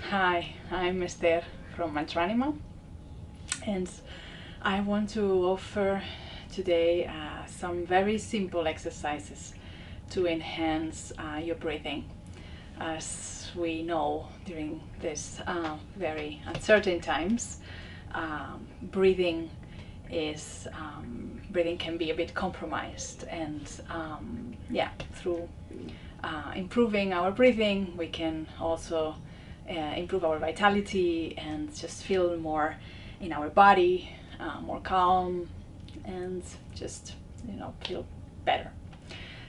Hi, I'm Esther from Mantranima, and I want to offer today some very simple exercises to enhance your breathing. As we know, during this very uncertain times, breathing breathing can be a bit compromised, and through improving our breathing, we can also improve our vitality and just feel more in our body, more calm, and just feel better.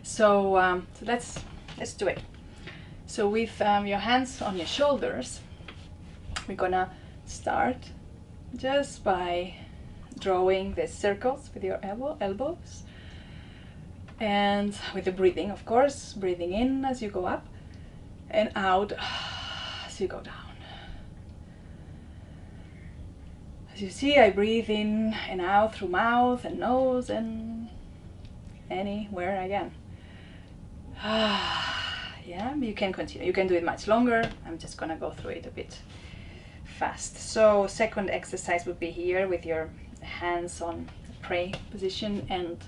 So let's do it. So with your hands on your shoulders, we're gonna start just by drawing the circles with your elbows, and with the breathing, of course, breathing in as you go up and out as you go down. As you see, I breathe in and out through mouth and nose and anywhere again. Yeah, you can continue. You can do it much longer. I'm just gonna go through it a bit fast. So second exercise would be here with your hands on pray position, and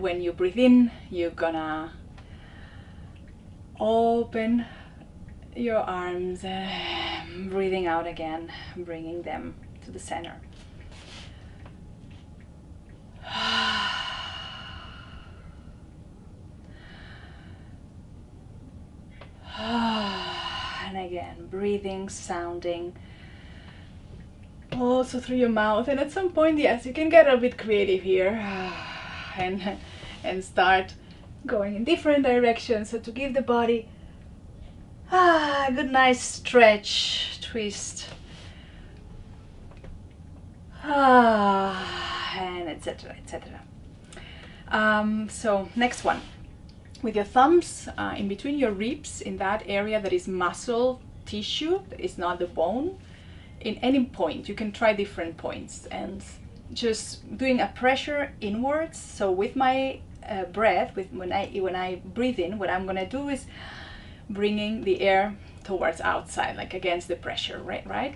when you breathe in, you're gonna open your arms, breathing out again, bringing them to the center. And again, breathing, sounding also through your mouth. And at some point, yes, you can get a bit creative here and start going in different directions. So to give the body a good nice stretch, twist, and etc. etc. So next one, with your thumbs in between your ribs, in that area that is muscle tissue, that is not the bone, in any point. You can try different points and just doing a pressure inwards. So with my breath, when I breathe in, what I'm gonna do is bringing the air towards outside, like against the pressure, right?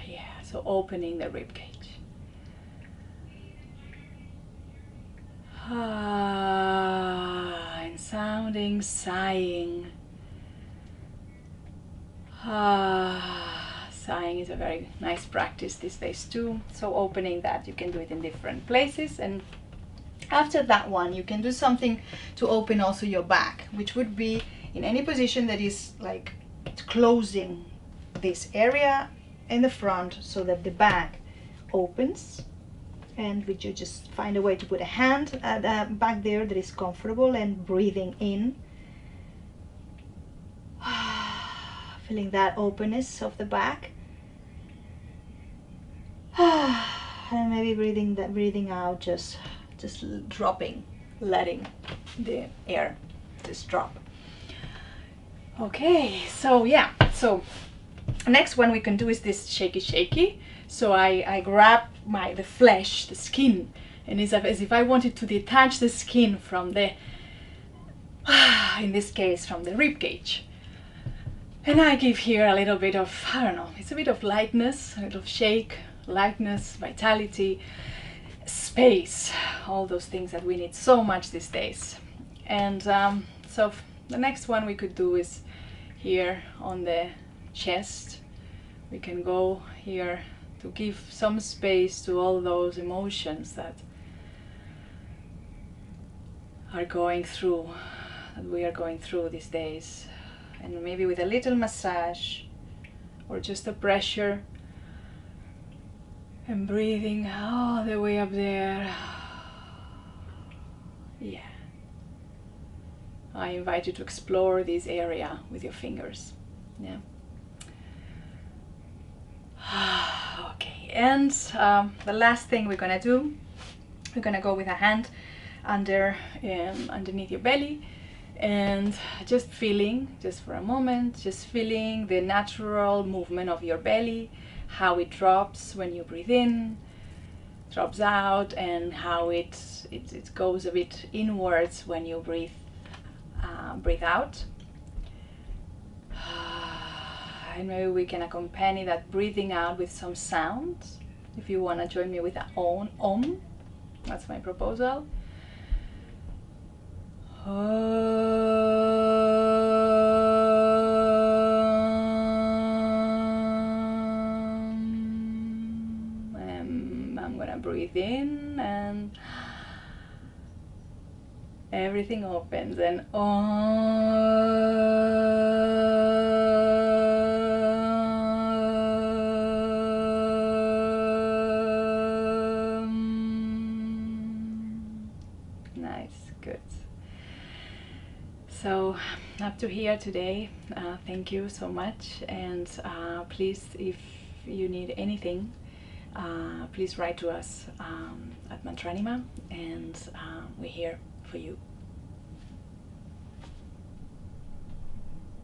Yeah, so opening the rib cage. And sounding, sighing. Sighing is a very nice practice these days too. So opening that, you can do it in different places. And after that one, you can do something to open also your back, which would be in any position that is like closing this area in the front, so that the back opens. And would you just find a way to put a hand back there that is comfortable, and breathing in, feeling that openness of the back, and maybe breathing out, just dropping, letting the air just drop. Okay, so yeah, so next one we can do is this shaky. So I grab the flesh, the skin, and it's as if I wanted to detach the skin from the, in this case, from the rib cage. And I give here a little bit of, I don't know, it's a bit of lightness, a little shake, lightness, vitality, space, all those things that we need so much these days. And so the next one we could do is here on the chest. We can go here to give some space to all those emotions that we are going through these days. And maybe with a little massage or just a pressure, and breathing all the way up there. Yeah. I invite you to explore this area with your fingers. Yeah. Okay, and the last thing we're gonna do, we're gonna go with a hand underneath your belly, and just for a moment, just feeling the natural movement of your belly, how it drops when you breathe in, drops out, and how it goes a bit inwards when you breathe breathe out. And maybe we can accompany that breathing out with some sound. If you want to join me with an om, that's my proposal. I'm gonna breathe in and everything opens, and nice, good. So up to here today, thank you so much, and please, if you need anything, please write to us at Mantranima, and we're here for you.